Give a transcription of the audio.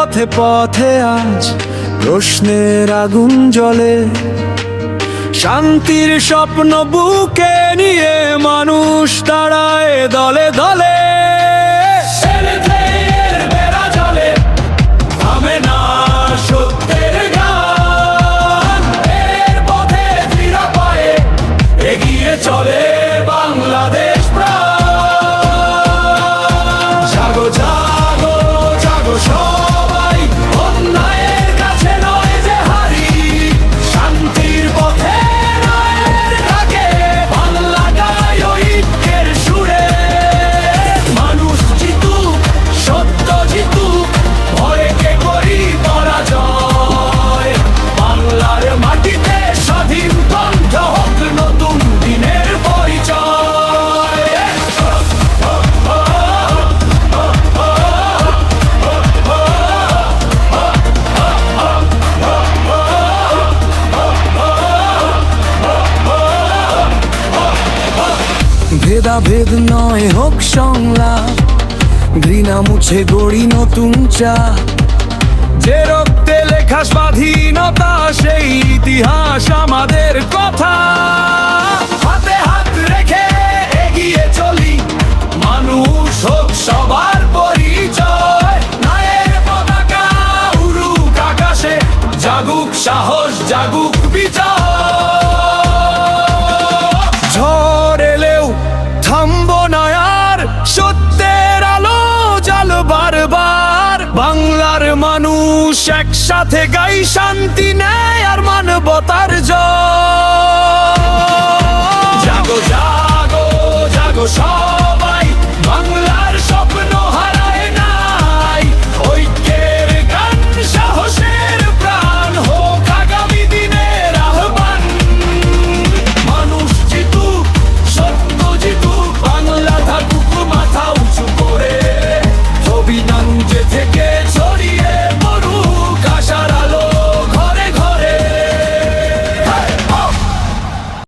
পথে পথে আজ প্রশ্নের আগুন জ্বলে। শান্তির স্বপ্ন বুকে নিয়ে মানুষ দাঁড়ায় দলে দলে। চলে বাংলাদেশ প্রাণ। জাগো জাগো জাগো সবাই, অন্যায়ের কাছে নয় যে হারি, শান্তির পথে রায়ের ডাকে বাংলা গায় ঐক্যের সুরে। মানুষ জিতুক, সত্য জিতুক, ভয়কে করি পরাজয়। বাংলার মাটিতে স্বাধীন কণ্ঠ হোক নতুন দিনের পরিচয়। ভেদাভেদ নয় হোক সংলাপ, ঘৃণা মুছে গড়ি নতুন চা। যে রক্তে লেখা স্বাধীনতা, সেই ইতিহাস আমাদের কথা। হাতে হাত রেখে এগিয়ে চলি, মানুষ হোক সবার পরিচয়। ন্যায়ের পতাকা উড়ুক আকাশে, জাগুক সাহস, জাগুক বিজয়। ঝড় এলেও থামবো না আর, সত্যের আলো জ্বালো বারবার। বাংলার মানুষ একসাথে গাই শান্তি, ন্যায় আর মানবতার